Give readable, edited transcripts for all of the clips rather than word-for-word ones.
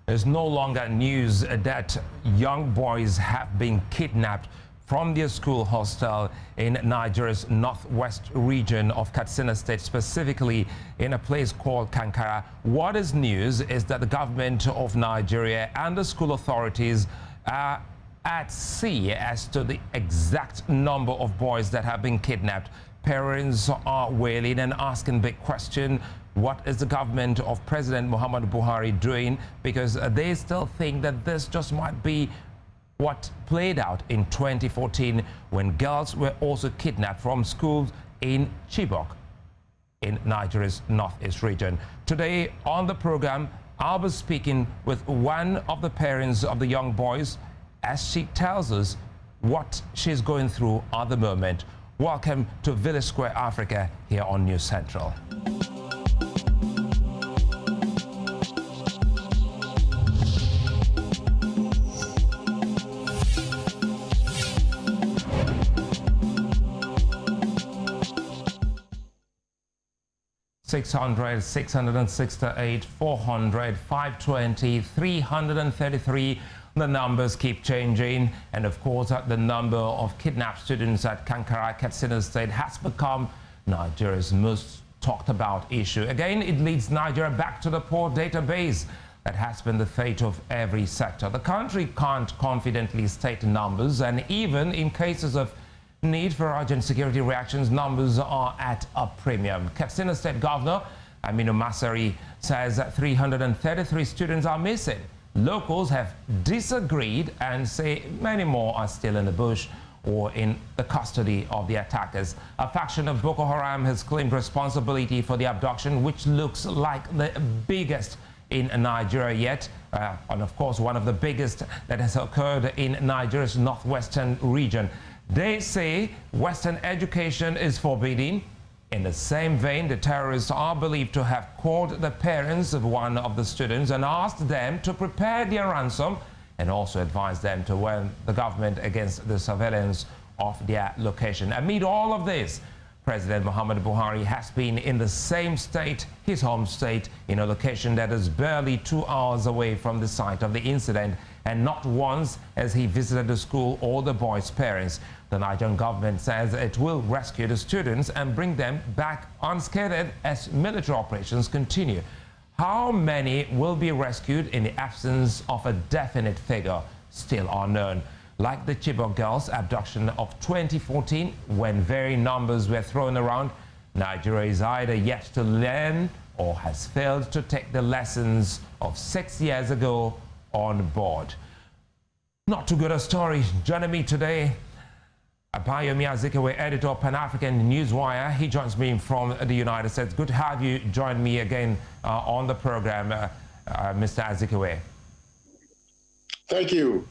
It's no longer news that young boys have been kidnapped from their school hostel in Nigeria's northwest region of Katsina State, specifically in a place called Kankara. What is news is that the government of Nigeria and the school authorities are at sea as to the exact number of boys that have been kidnapped. Parents are wailing and asking big question. What is the government of President Muhammadu Buhari doing? Because they still think that this just might be what played out in 2014 when girls were also kidnapped from schools in Chibok in Nigeria's northeast region. Today on the program, I'll be speaking with one of the parents of the young boys as she tells us what she's going through at the moment. Welcome to Village Square Africa here on News Central. (600, 668, 400, 520, 333). The numbers keep changing, and of course the number of kidnapped students at Kankara, Katsina State has become Nigeria's most talked about issue. Again, it leads Nigeria back to the poor database that has been the fate of every sector. The country can't confidently state numbers, and even in cases of need for urgent security reactions, numbers are at a premium. Katsina State Governor Aminu Masari says that 333 students are missing. Locals have disagreed and say many more are still in the bush or in the custody of the attackers. A faction of Boko Haram has claimed responsibility for the abduction, which looks like the biggest in Nigeria yet, and of course one of the biggest that has occurred in Nigeria's northwestern region. They say Western education is forbidden. In the same vein, the terrorists are believed to have called the parents of one of the students and asked them to prepare their ransom and also advised them to warn the government against the surveillance of their location. Amid all of this, President Muhammadu Buhari has been in the same state, his home state, in a location that is barely 2 hours away from the site of the incident, and not once has he visited the school or the boys' parents. The Nigerian government says it will rescue the students and bring them back unscathed as military operations continue. How many will be rescued in the absence of a definite figure still unknown? Like the Chibok girls' abduction of 2014, when varying numbers were thrown around, Nigeria is either yet to learn or has failed to take the lessons of 6 years ago on board. Not too good a story. Joining me today, Abayomi Azikiwe, editor of Pan-African Newswire. He joins me from the United States. Good to have you join me again on the program, Mr. Azikiwe. Thank you.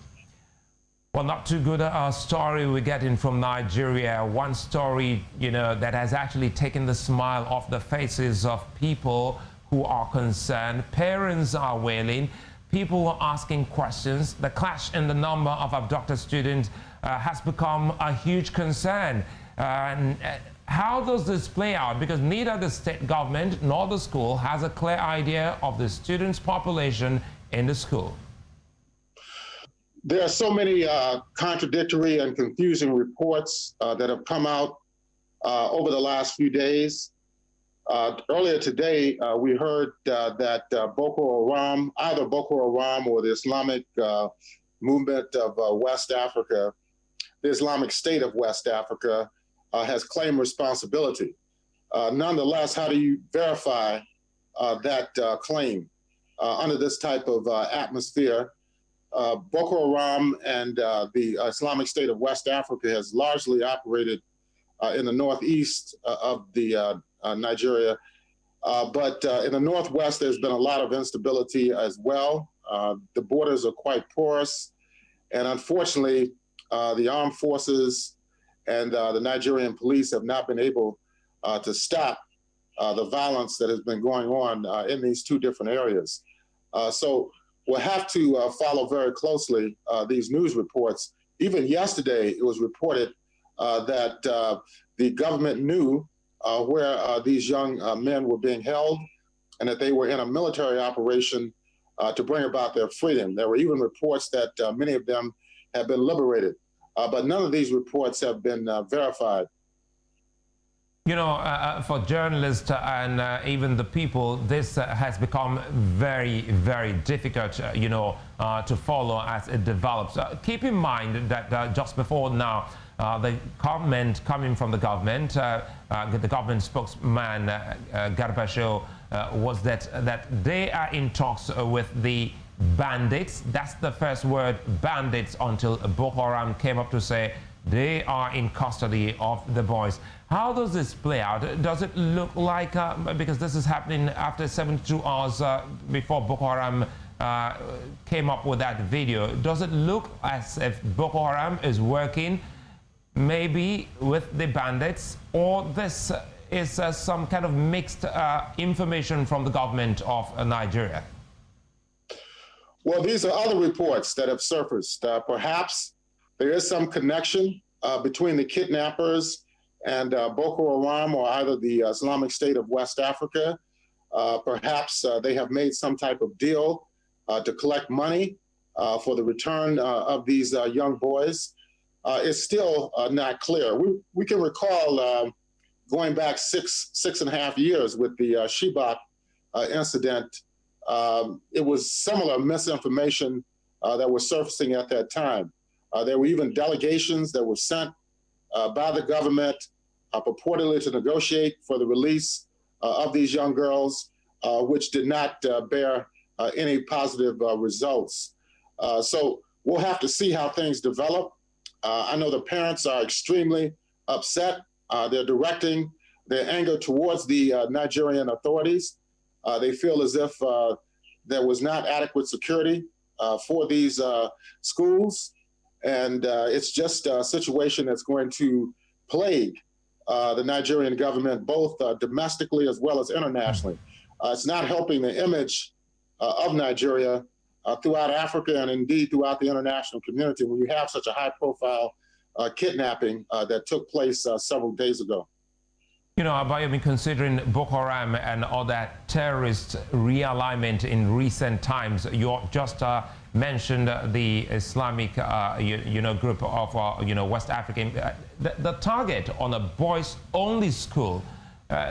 Well, not too good a story we're getting from Nigeria. One story, that has actually taken the smile off the faces of people who are concerned. Parents are wailing. People are asking questions. The clash in the number of abducted students has become a huge concern. How does this play out? Because neither the state government nor the school has a clear idea of the students' population in the school. There are so many contradictory and confusing reports that have come out over the last few days. Earlier today, we heard that Boko Haram, either Boko Haram or the Islamic movement of West Africa, the Islamic State of West Africa, has claimed responsibility. Nonetheless, how do you verify that claim under this type of atmosphere? Boko Haram and the Islamic State of West Africa has largely operated in the northeast of the Nigeria, but in the northwest there's been a lot of instability as well. The borders are quite porous, and unfortunately the armed forces and the Nigerian police have not been able to stop the violence that has been going on in these two different areas. So we'll have to follow very closely these news reports. Even yesterday, it was reported that the government knew where these young men were being held and that they were in a military operation to bring about their freedom. There were even reports that many of them have been liberated, but none of these reports have been verified. You know, for journalists and even the people, this has become very, very difficult, you know, to follow as it develops. Keep in mind that just before now, the comment coming from the government spokesman, Garbasho, was that they are in talks with the bandits. That's the first word, bandits, until Boko Haram came up to say they are in custody of the boys. How does this play out? Does it look like, because this is happening after 72 hours before Boko Haram came up with that video, does it look as if Boko Haram is working maybe with the bandits, or this is some kind of mixed information from the government of Nigeria? Well, these are other reports that have surfaced. Perhaps there is some connection between the kidnappers and Boko Haram, or either the Islamic State of West Africa. Perhaps they have made some type of deal to collect money for the return of these young boys. It's still not clear. We can recall going back six and a half years with the Chibok incident. It was similar misinformation that was surfacing at that time. There were even delegations that were sent by the government purportedly to negotiate for the release of these young girls, which did not bear any positive results. So we'll have to see how things develop. I know the parents are extremely upset. They're directing their anger towards the Nigerian authorities. They feel as if there was not adequate security for these schools. And it's just a situation that's going to plague the Nigerian government, both domestically as well as internationally. It's not helping the image of Nigeria throughout Africa and indeed throughout the international community when you have such a high-profile kidnapping that took place several days ago. You know, Abayomi, considering Boko Haram and all that terrorist realignment in recent times, you just mentioned the Islamic, group of, West African. The target on a boys-only school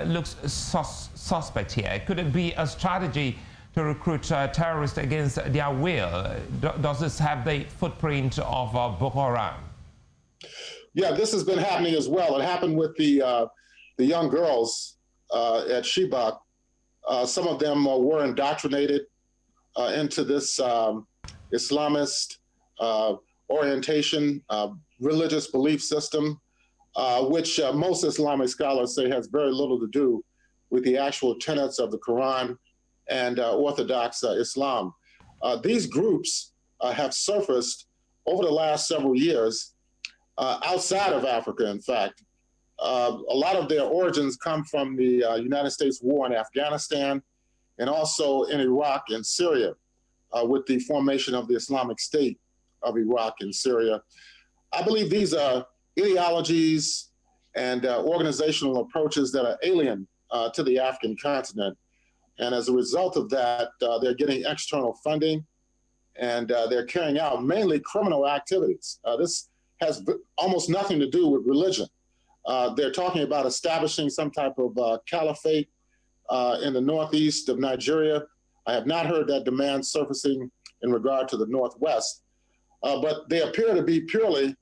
looks suspect here. Could it be a strategy to recruit terrorists against their will? Does this have the footprint of Boko Haram? Yeah, this has been happening as well. It happened with the young girls at Chibok. Some of them were indoctrinated into this Islamist orientation, religious belief system, which most Islamic scholars say has very little to do with the actual tenets of the Quran and Orthodox Islam. These groups have surfaced over the last several years outside of Africa, in fact. A lot of their origins come from the United States war in Afghanistan and also in Iraq and Syria with the formation of the Islamic State of Iraq and Syria. I believe these are ideologies and organizational approaches that are alien to the African continent. And as a result of that, they're getting external funding and they're carrying out mainly criminal activities. This has almost nothing to do with religion. They're talking about establishing some type of caliphate in the northeast of Nigeria. I have not heard that demand surfacing in regard to the northwest, but they appear to be purely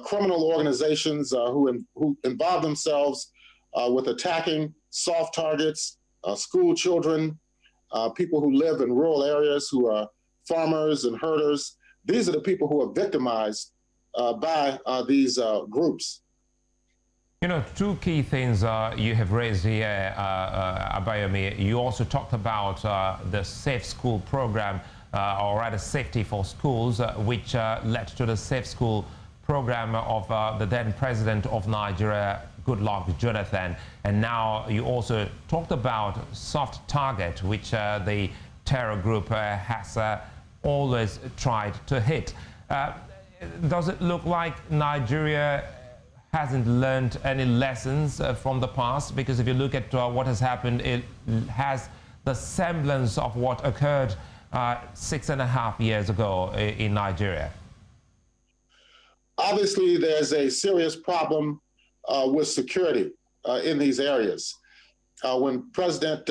criminal organizations who involve themselves with attacking soft targets, school children, people who live in rural areas who are farmers and herders. These are the people who are victimized by these groups. You know, two key things you have raised here, Abayomi. You also talked about the Safe School program, or rather Safety for Schools, which led to the Safe School program of the then president of Nigeria, Goodluck Jonathan. And now you also talked about soft target, which the terror group has always tried to hit. Does it look like Nigeria hasn't learned any lessons from the past? Because if you look at what has happened, it has the semblance of what occurred 6.5 years ago in Nigeria? Obviously, there's a serious problem with security in these areas. When President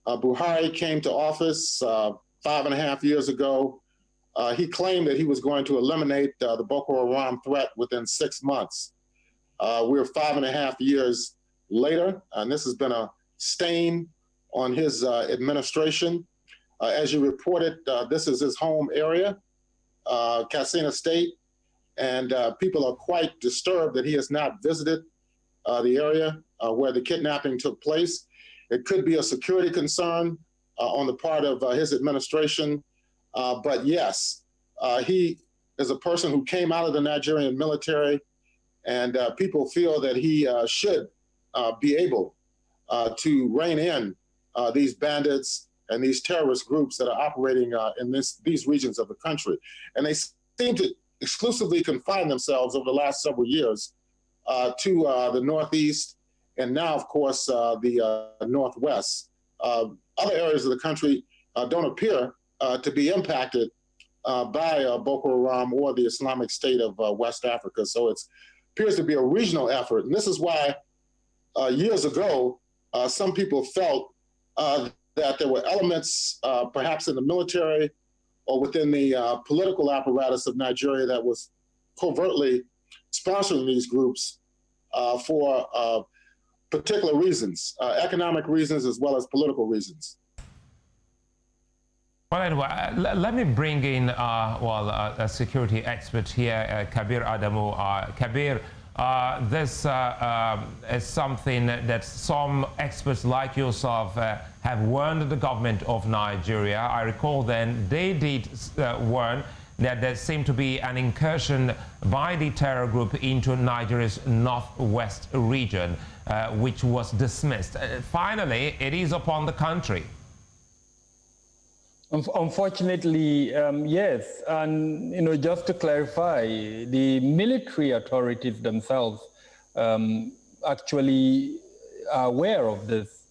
Buhari came to office 5.5 years ago, he claimed that he was going to eliminate the Boko Haram threat within 6 months. We're 5.5 years later, and this has been a stain on his administration. As you reported, this is his home area, Katsina State, and people are quite disturbed that he has not visited the area where the kidnapping took place. It could be a security concern on the part of his administration, but yes, he is a person who came out of the Nigerian military, and people feel that he should be able to rein in these bandits and these terrorist groups that are operating in these regions of the country. And they seem to exclusively confine themselves over the last several years to the Northeast, and now, of course, the Northwest. Other areas of the country don't appear to be impacted by Boko Haram or the Islamic State of West Africa. So it appears to be a regional effort. And this is why years ago, some people felt that there were elements, perhaps in the military or within the political apparatus of Nigeria, that was covertly sponsoring these groups for particular reasons, economic reasons as well as political reasons. Well, anyway, let me bring in, a security expert here, Kabir Adamu. Kabir, this is something that some experts like yourself have warned the government of Nigeria. I recall then they did warn that there seemed to be an incursion by the terror group into Nigeria's northwest region, which was dismissed. Finally, it is upon the country. Unfortunately, yes. And, just to clarify, the military authorities themselves actually are aware of this.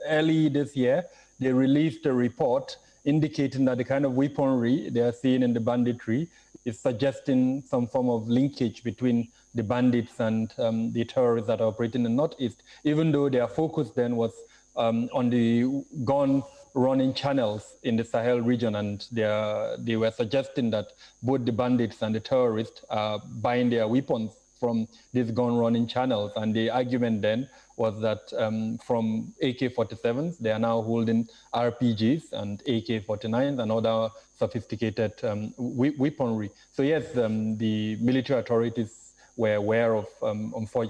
Early this year, they released a report indicating that the kind of weaponry they are seeing in the banditry is suggesting some form of linkage between the bandits and the terrorists that are operating in the Northeast, even though their focus then was on the gun running channels in the Sahel region, and they were suggesting that both the bandits and the terrorists are buying their weapons from these gun running channels. And the argument then was that from AK-47s, they are now holding RPGs and AK-49s and other sophisticated weaponry. So yes, the military authorities were aware of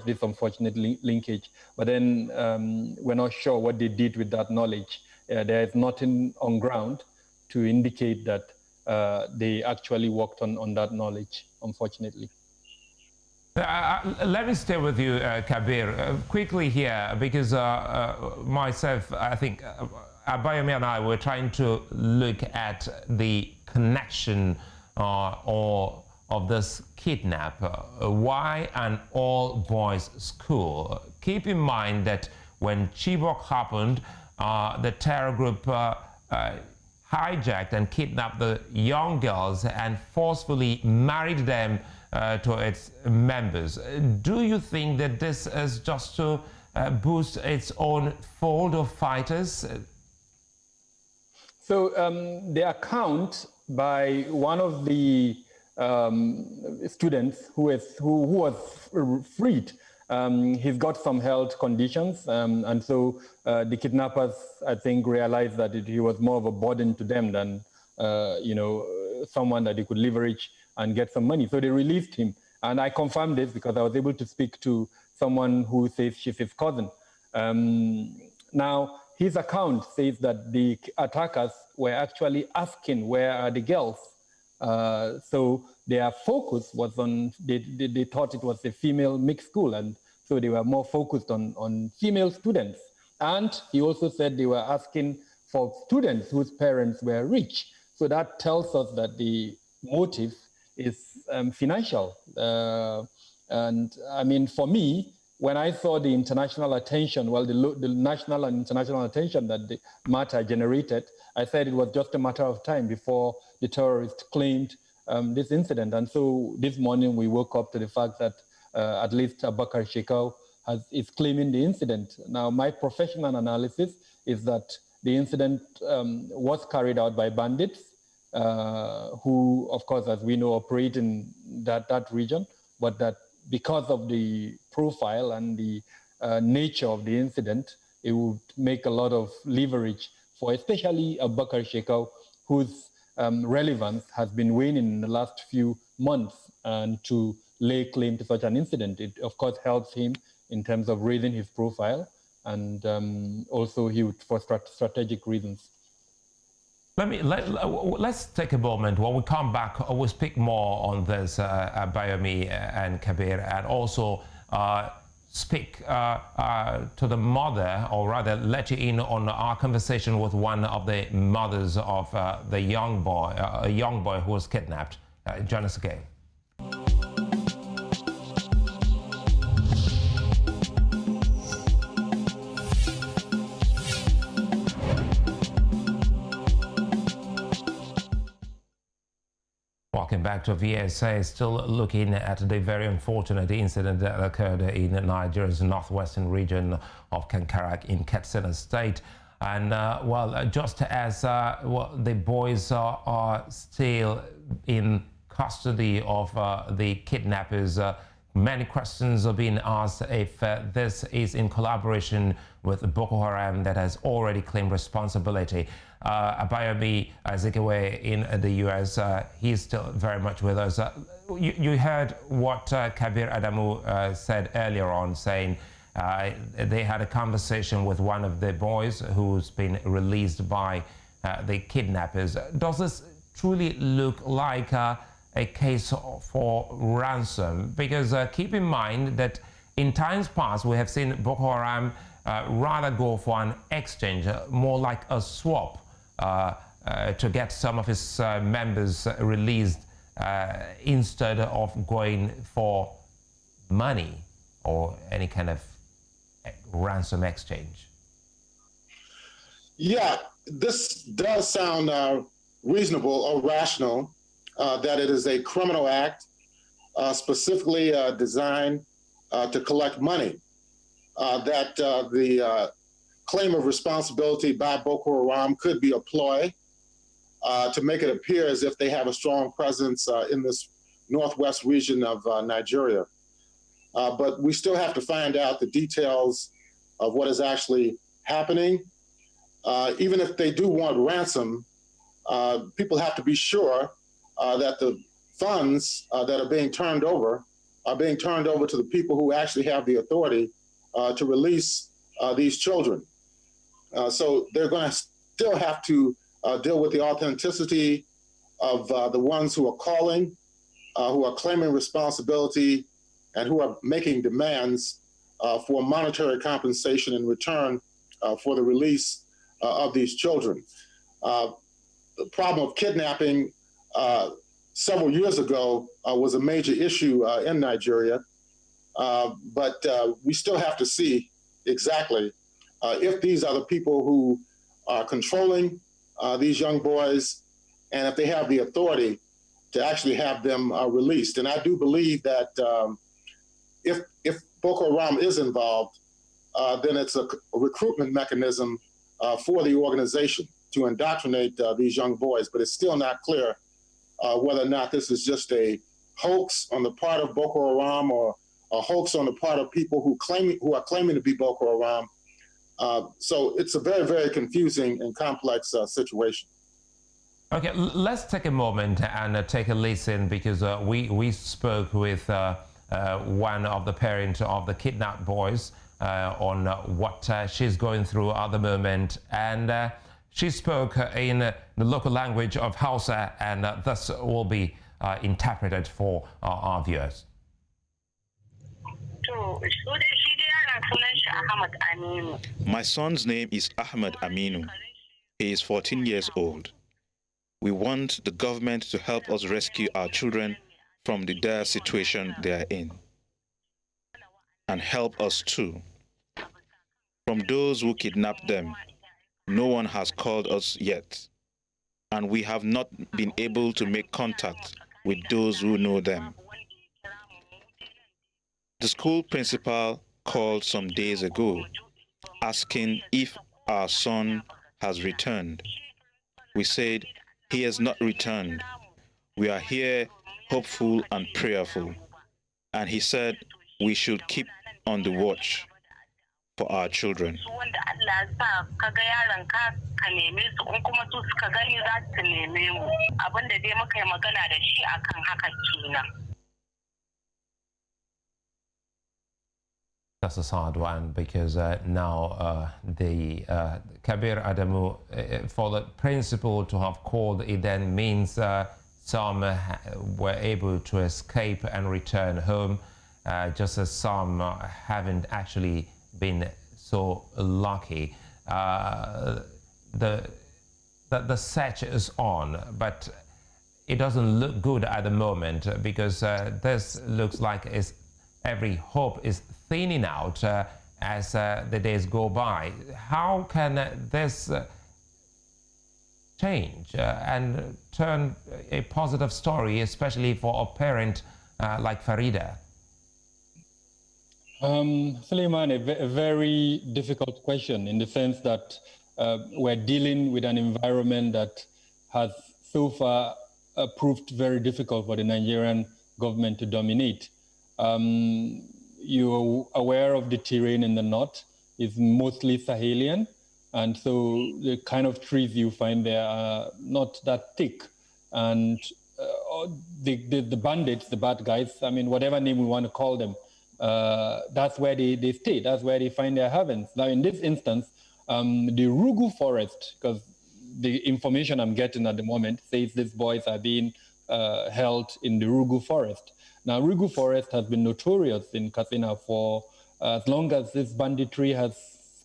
this unfortunate linkage, but then we're not sure what they did with that knowledge. There is nothing on ground to indicate that they actually worked on that knowledge, unfortunately. Let me stay with you, Kabir, quickly here, because myself, I think Abayomi and I were trying to look at the connection of this kidnap. Why an all-boys school? Keep in mind that when Chibok happened, the terror group hijacked and kidnapped the young girls and forcefully married them to its members. Do you think that this is just to boost its own fold of fighters? So the account by one of the students who was freed, he's got some health conditions, and so the kidnappers, I think, realized that he was more of a burden to them than someone that they could leverage and get some money. So they released him, and I confirmed this because I was able to speak to someone who says she's his cousin. Now, his account says that the attackers were actually asking, where are the girls? So their focus was on, they thought it was a female mixed school, and so they were more focused on female students. And he also said they were asking for students whose parents were rich. So that tells us that the motive is financial. And I mean, for me, when I saw the international attention, well, the national and international attention that the matter generated, I said it was just a matter of time before the terrorists claimed this incident. And so this morning we woke up to the fact that at least Abubakar Shekau is claiming the incident. Now, my professional analysis is that the incident was carried out by bandits who, of course, as we know, operate in that region, but that because of the profile and the nature of the incident, it would make a lot of leverage for especially Abubakar Shekau, whose relevance has been waning in the last few months, and to lay claim to such an incident. It, of course, helps him in terms of raising his profile, and also for strategic reasons. Let's take a moment. When we come back, we'll speak more on this, Bayomi and Kabir, and also speak to the mother, or rather let you in on our conversation with one of the mothers of the young boy, a young boy who was kidnapped. Join us again. Welcome back to VSA. Still looking at the very unfortunate incident that occurred in Nigeria's northwestern region of Kankara in Katsina State. And well, just as the boys are still in custody of the kidnappers, many questions are being asked if this is in collaboration with Boko Haram that has already claimed responsibility. Abayomi Azikiwe in the US, he's still very much with us. You heard what Kabir Adamu said earlier on, saying they had a conversation with one of the boys who's been released by the kidnappers. Does this truly look like a case for ransom? Because keep in mind that in times past we have seen Boko Haram rather go for an exchange, more like a swap, to get some of his members released instead of going for money or any kind of ransom exchange. Yeah, this does sound reasonable or rational, that it is a criminal act specifically designed to collect money, that the claim of responsibility by Boko Haram could be a ploy to make it appear as if they have a strong presence in this northwest region of Nigeria. But we still have to find out the details of what is actually happening. Even if they do want ransom, people have to be sure that the funds that are being turned over to the people who actually have the authority to release these children. So they're going to still have to deal with the authenticity of the ones who are calling, who are claiming responsibility, and who are making demands for monetary compensation in return for the release of these children. The problem of kidnapping several years ago was a major issue in Nigeria, but we still have to see exactly if these are the people who are controlling these young boys, and if they have the authority to actually have them released. And I do believe that if Boko Haram is involved, then it's a recruitment mechanism for the organization to indoctrinate these young boys. But it's still not clear whether or not this is just a hoax on the part of Boko Haram or a hoax on the part of people who are claiming to be Boko Haram. So it's a very, very confusing and complex situation. Okay, let's take a moment and take a listen, because we spoke with one of the parents of the kidnapped boys on what she's going through at the moment, and she spoke in the local language of Hausa, and this will be interpreted for our viewers. My son's name is Ahmed Aminu. He is 14 years old. We want the government to help us rescue our children from the dire situation they are in. and help us too. From those who kidnapped them, no one has called us yet, and we have not been able to make contact with those who know them. The school principal called some days ago, asking if our son has returned. We said, he has not returned. We are here hopeful and prayerful. And he said we should keep on the watch for our children. That's a sad one, because now the Kabir Adamu, for the principal to have called, it then means some were able to escape and return home, just as some haven't actually been so lucky. The search is on, but it doesn't look good at the moment, because this looks like every hope is thinning out as the days go by. How can this change and turn a positive story, especially for a parent like Farida? Sulaiman, a very difficult question, in the sense that we're dealing with an environment that has so far proved very difficult for the Nigerian government to dominate. You're aware of the terrain in the north is mostly Sahelian, and so the kind of trees you find there are not that thick. And the bandits, the bad guys, I mean, whatever name we want to call them, that's where they stay, that's where they find their havens. Now, in this instance, the Rugu forest, because the information I'm getting at the moment says these boys are being held in the Rugu forest. Now, Rugu Forest has been notorious in Katsina for as long as this banditry has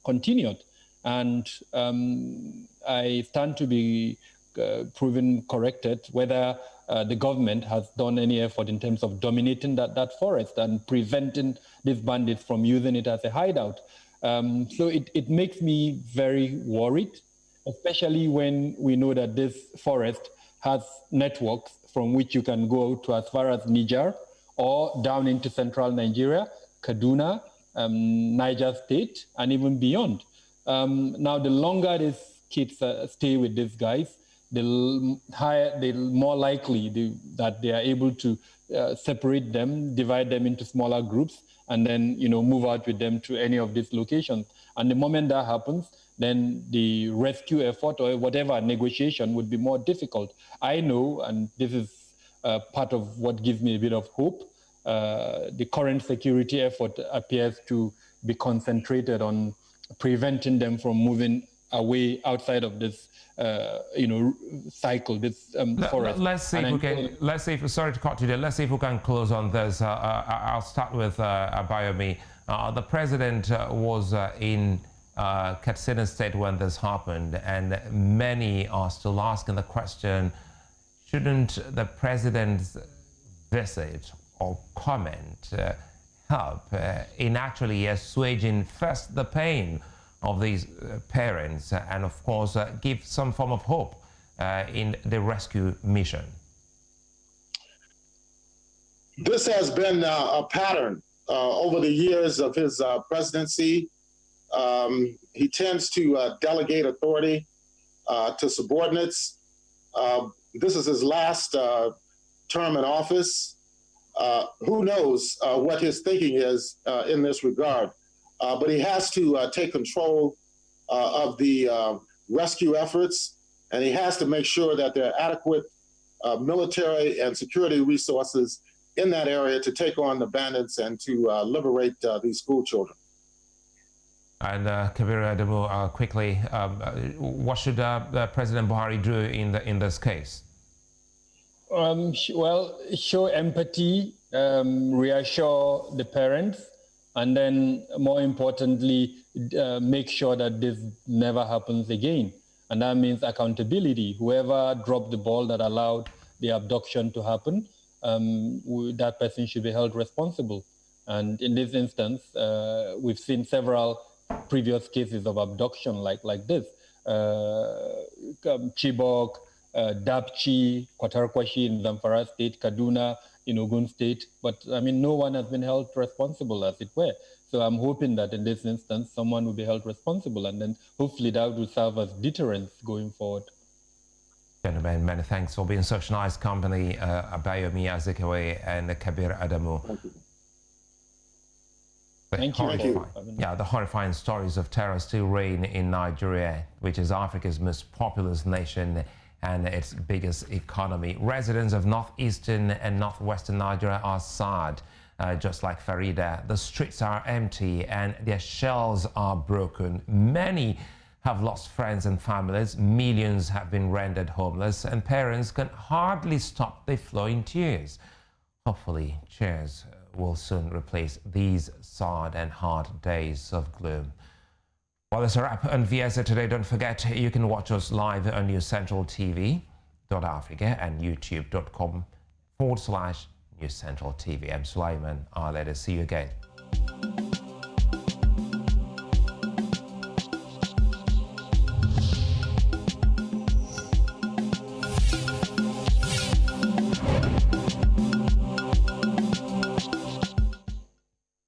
continued. And I stand to be proven corrected whether the government has done any effort in terms of dominating that forest and preventing these bandits from using it as a hideout. So it makes me very worried, especially when we know that this forest has networks from which you can go to as far as Niger or down into central Nigeria, Kaduna, Niger State, and even beyond. Now, the longer these kids stay with these guys, the more likely that they are able to separate them, divide them into smaller groups, and then move out with them to any of these locations. And the moment that happens, then the rescue effort or whatever negotiation would be more difficult. I know, and this is part of what gives me a bit of hope, the current security effort appears to be concentrated on preventing them from moving away outside of this, cycle, this forest. Let's see if we can. Sorry to cut you there. Let's see if we can close on this. I'll start with Abayomi. The president was in Katsina State when this happened, and many are still asking the question: shouldn't the president's visit or comment help in actually assuaging first the pain of these parents and, of course, give some form of hope in the rescue mission? This has been a pattern over the years of his presidency. He tends to delegate authority to subordinates. This is his last term in office. Who knows what his thinking is in this regard? But he has to take control of the rescue efforts, and he has to make sure that there are adequate military and security resources in that area to take on the bandits and to liberate these school children. And Kabir Adamu, quickly, what should President Buhari do in this case? Well, show empathy, reassure the parents, and then more importantly, make sure that this never happens again. And that means accountability. Whoever dropped the ball that allowed the abduction to happen, that person should be held responsible. And in this instance, we've seen several previous cases of abduction like this. Chibok, Dapchi, Kwatarkwashi in Zamfara State, Kaduna in Ogun State. But I mean, no one has been held responsible, as it were. So I'm hoping that in this instance, someone will be held responsible, and then hopefully that will serve as deterrence going forward. Gentlemen, many thanks for being such nice company, Abayomi Azikiwe and Kabir Adamu. Thank you. Yeah, the horrifying stories of terror still reign in Nigeria, which is Africa's most populous nation and its biggest economy. Residents of northeastern and northwestern Nigeria are sad. Just like Farida, the streets are empty and their shells are broken. Many have lost friends and families. Millions have been rendered homeless, and parents can hardly stop their flowing tears. Hopefully, tears will soon replace these sad and hard days of gloom. Well, that's a wrap on VSA Today. Don't forget, you can watch us live on newscentraltv.africa and youtube.com/News Central TV. I'm Sulaiman Aledeh. See you again.